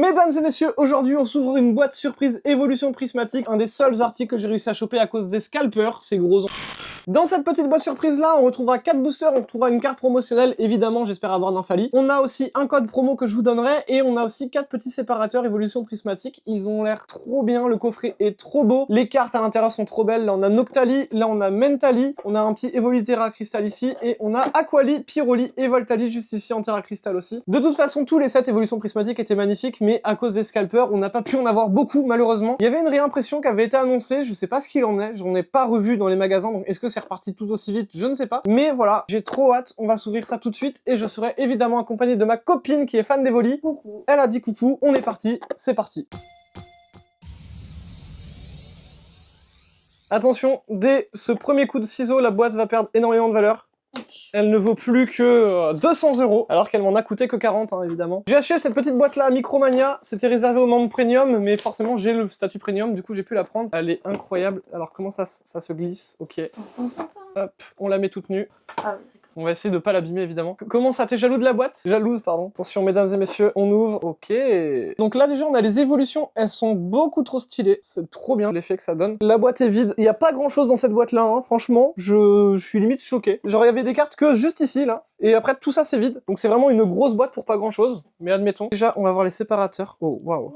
Mesdames et messieurs, aujourd'hui on s'ouvre une boîte surprise évolution prismatique, un des seuls articles que j'ai réussi à choper à cause des scalpers, ces gros. Dans cette petite boîte surprise là, on retrouvera 4 boosters, on retrouvera une carte promotionnelle, évidemment j'espère avoir Nymphalie. On a aussi un code promo que je vous donnerai, et on a aussi 4 petits séparateurs évolution prismatique. Ils ont l'air trop bien, le coffret est trop beau, les cartes à l'intérieur sont trop belles. Là on a Noctali, là on a Mentali, on a un petit Evolitera Crystal ici, et on a Aquali, Pyroli et Voltali juste ici en Terra Crystal aussi. De toute façon, tous les 7 évolutions prismatiques étaient magnifiques, mais à cause des scalpers, on n'a pas pu en avoir beaucoup malheureusement. Il y avait une réimpression qui avait été annoncée, je sais pas ce qu'il en est, j'en ai pas revu dans les magasins, donc est-ce que c'est reparti tout aussi vite, je ne sais pas. Mais voilà, j'ai trop hâte, on va s'ouvrir ça tout de suite, et je serai évidemment accompagné de ma copine qui est fan d'Evoli. Coucou. Elle a dit coucou, on est parti, c'est parti. Attention, dès ce premier coup de ciseau, la boîte va perdre énormément de valeur. Elle ne vaut plus que 200 €, alors qu'elle m'en a coûté que 40, hein, évidemment. J'ai acheté cette petite boîte-là à Micromania, c'était réservé aux membres premium, mais forcément j'ai le statut premium, du coup j'ai pu la prendre. Elle est incroyable. Alors comment ça se glisse? Ok. Hop, on la met toute nue. Ah oui. On va essayer de pas l'abîmer évidemment. Comment ça, t'es jaloux de la boîte? Jalouse, pardon. Attention mesdames et messieurs, on ouvre. Ok. Donc là déjà on a les évolutions, elles sont beaucoup trop stylées. C'est trop bien l'effet que ça donne. La boîte est vide, il n'y a pas grand chose dans cette boîte là, hein. Franchement, je suis limite choqué. Genre il y avait des cartes que juste ici là, et après tout ça c'est vide. Donc c'est vraiment une grosse boîte pour pas grand chose, mais admettons. Déjà on va voir les séparateurs. Oh waouh.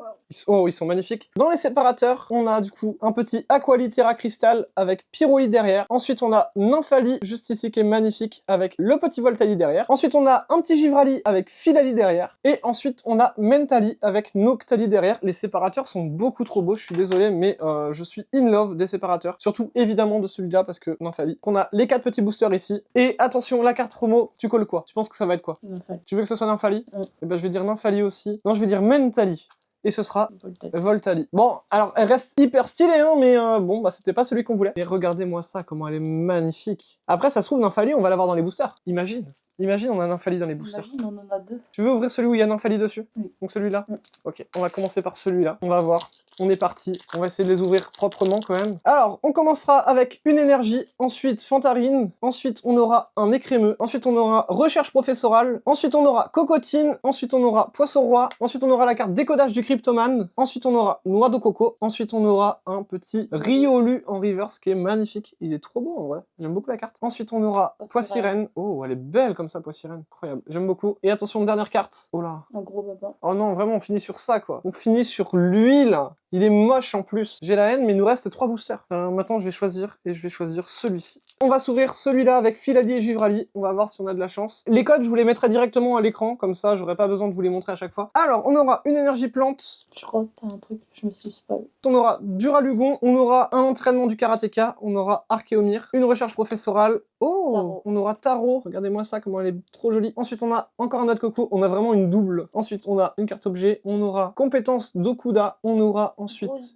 Ils sont magnifiques. Dans les séparateurs, on a du coup un petit Aquali Terra Crystal avec Pyroli derrière. Ensuite on a Nymphalie juste ici qui est magnifique avec le petit Voltali derrière. Ensuite on a un petit Givrali avec Philali derrière. Et ensuite on a Mentali avec Noctali derrière. Les séparateurs sont beaucoup trop beaux, je suis désolé, mais je suis in love des séparateurs. Surtout évidemment de celui-là parce que Nymphalie. On a les 4 petits boosters ici. Et attention, la carte promo, tu colles quoi? Tu penses que ça va être quoi? Nymphalie. Tu veux que ce soit Nymphalie? Et ben je vais dire Nymphalie aussi. Non, je vais dire Mentali. Et ce sera Voltali. Bon, alors elle reste hyper stylée, hein, mais bon, bah c'était pas celui qu'on voulait. Mais regardez-moi ça, comment elle est magnifique. Après, ça se trouve, Nymphalie, on va l'avoir dans les boosters. Imagine. Imagine, on a Nymphalie dans les boosters. Imagine, on en a 2. Tu veux ouvrir celui où il y a Nymphalie dessus? Oui. Donc celui-là? Oui. Ok, on va commencer par celui-là. On va voir. On est parti. On va essayer de les ouvrir proprement quand même. Alors, on commencera avec une énergie, ensuite Fantarine, ensuite on aura un écrémeux, ensuite on aura recherche professorale, ensuite on aura cocotine, ensuite on aura poisson roi, ensuite on aura la carte décodage du cryptoman, ensuite on aura noix de coco, ensuite on aura un petit Riolu en reverse qui est magnifique. Il est trop beau en vrai. J'aime beaucoup la carte. Ensuite on aura Poissirène. Oh, elle est belle comme ça, Poissirène. Incroyable. J'aime beaucoup. Et attention, dernière carte. Oh là. Un gros papa. Oh non, vraiment, on finit sur ça, quoi. On finit sur lui, là. Il est moche en plus. J'ai la haine, mais il nous reste 3 boosters. Maintenant, je vais choisir, et je vais choisir celui-ci. On va s'ouvrir celui-là avec Philali et Givrali. On va voir si on a de la chance. Les codes, je vous les mettrai directement à l'écran, comme ça, j'aurai pas besoin de vous les montrer à chaque fois. Alors, on aura une énergie plante. Je crois que t'as un truc, je me suis spoil. On aura Duralugon, on aura un entraînement du karatéka, on aura Archéomir, une recherche professorale. Oh, Tarot. On aura Tarot. Regardez-moi ça, comment elle est trop jolie. Ensuite, on a encore un autre coco. On a vraiment une double. Ensuite, on a une carte objet. On aura compétence d'Okuda. On aura ensuite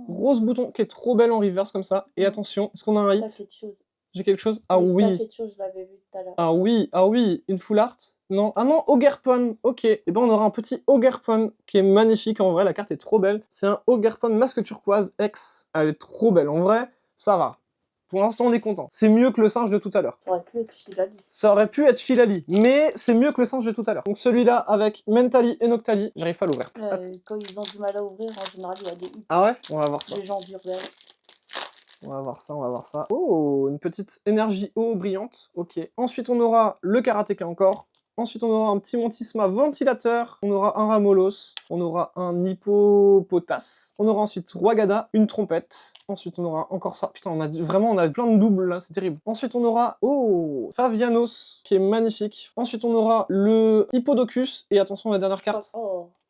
Rose Bouton qui est trop belle en reverse comme ça. Et attention, est-ce qu'on a un hit? J'ai quelque chose? Ah oui. Quelque chose, je l'avais vu tout à l'heure. Ah oui, ah oui. Une full art? Non. Ah non, Ogerpon. Ok. Et ben on aura un petit Ogerpon qui est magnifique en vrai. La carte est trop belle. C'est un Ogerpon masque turquoise X. Elle est trop belle. En vrai, ça va. Pour l'instant, on est content. C'est mieux que le singe de tout à l'heure. Ça aurait pu être Philali. Ça aurait pu être Philali, mais c'est mieux que le singe de tout à l'heure. Donc celui-là avec Mentali et Noctali, j'arrive pas à l'ouvrir. Quand ils ont du mal à ouvrir, en général, il y a des hits. Ah ouais? On va voir ça. Les gens durent. On va voir ça, on va voir ça. Oh, une petite énergie eau brillante. Ok. Ensuite, on aura le karatéka encore. Ensuite, on aura un petit Montisma ventilateur, on aura un Ramolos, on aura un Hippopotas, on aura ensuite Roigada, une trompette, ensuite on aura encore ça, putain, on a plein de doubles là, c'est terrible. Ensuite, on aura, oh, Favianos, qui est magnifique. Ensuite, on aura le Hippodocus, et attention, la dernière carte.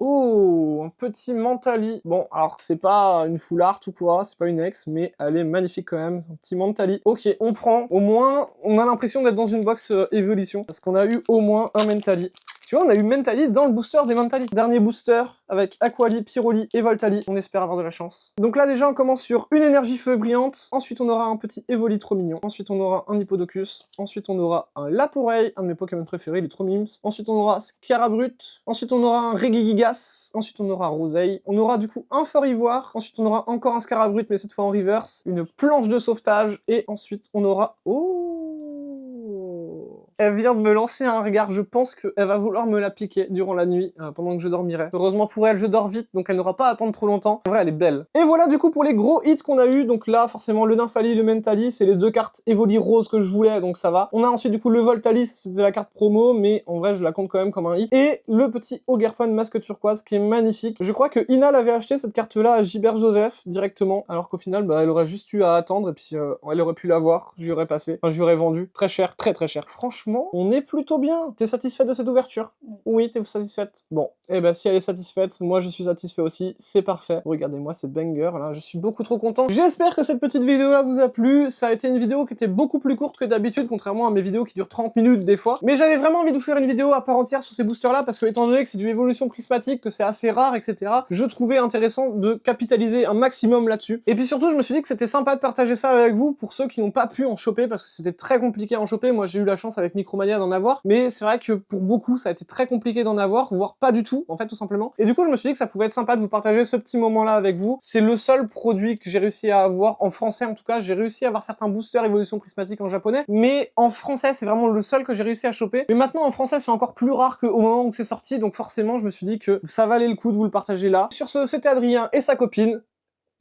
Oh, un petit Mentali. Bon, alors c'est pas une full art ou quoi, c'est pas une ex, mais elle est magnifique quand même. Un petit Mentali. Ok, on prend. Au moins, on a l'impression d'être dans une box évolution, parce qu'on a eu au moins un Mentali. Tu vois, on a eu Mentali dans le booster des Mentali. Dernier booster avec Aquali, Pyroli et Voltali. On espère avoir de la chance. Donc là, déjà, on commence sur une énergie feu brillante. Ensuite, on aura un petit Evoli trop mignon. Ensuite, on aura un Hippodocus. Ensuite, on aura un Laporeille, un de mes Pokémon préférés, il est trop mimes. Ensuite, on aura Scarabrut. Ensuite, on aura un Regigigas. Ensuite, on aura Roseille. On aura du coup un Fort Ivoire. Ensuite, on aura encore un Scarabrut, mais cette fois en reverse. Une planche de sauvetage. Et ensuite, on aura... Oh, Elle vient de me lancer un regard, je pense qu'elle va vouloir me la piquer durant la nuit, pendant que je dormirai. Heureusement pour elle, je dors vite, donc elle n'aura pas à attendre trop longtemps. En vrai, elle est belle. Et voilà du coup pour les gros hits qu'on a eu. Donc là, forcément, le Nymphali, le Mentali, c'est les deux cartes Evoli rose que je voulais, donc ça va. On a ensuite du coup le Voltali, c'était la carte promo, mais en vrai, je la compte quand même comme un hit. Et le petit Ogerpon masque turquoise qui est magnifique. Je crois que Ina l'avait acheté cette carte-là à Gilbert Joseph directement, alors qu'au final, bah, elle aurait juste eu à attendre et puis elle aurait pu l'avoir, j'y aurais passé. Enfin, j'y aurais vendu. Très cher, très très cher. Franchement, on est plutôt bien. T'es satisfaite de cette ouverture? Oui, t'es satisfaite. Bon, et bah si elle est satisfaite, moi je suis satisfait aussi, c'est parfait. Regardez-moi ces bangers là, je suis beaucoup trop content. J'espère que cette petite vidéo là vous a plu. Ça a été une vidéo qui était beaucoup plus courte que d'habitude, contrairement à mes vidéos qui durent 30 minutes des fois. Mais j'avais vraiment envie de vous faire une vidéo à part entière sur ces boosters là, parce que étant donné que c'est du évolution prismatique, que c'est assez rare, etc., je trouvais intéressant de capitaliser un maximum là-dessus. Et puis surtout, je me suis dit que c'était sympa de partager ça avec vous pour ceux qui n'ont pas pu en choper, parce que c'était très compliqué à en choper. Moi j'ai eu la chance avec Micromania d'en avoir, mais c'est vrai que pour beaucoup ça a été très compliqué d'en avoir, voire pas du tout, en fait, tout simplement. Et du coup, je me suis dit que ça pouvait être sympa de vous partager ce petit moment-là avec vous. C'est le seul produit que j'ai réussi à avoir, en français en tout cas. J'ai réussi à avoir certains boosters évolution prismatique en japonais, mais en français, c'est vraiment le seul que j'ai réussi à choper. Mais maintenant, en français, c'est encore plus rare qu'au moment où c'est sorti, donc forcément, je me suis dit que ça valait le coup de vous le partager là. Sur ce, c'était Adrien et sa copine.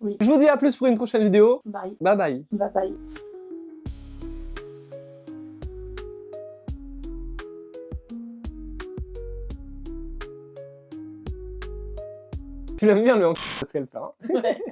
Oui. Je vous dis à plus pour une prochaine vidéo. Bye. Bye bye. Bye bye. Tu l'aimes bien le ce qu'elle fait, hein. Ouais.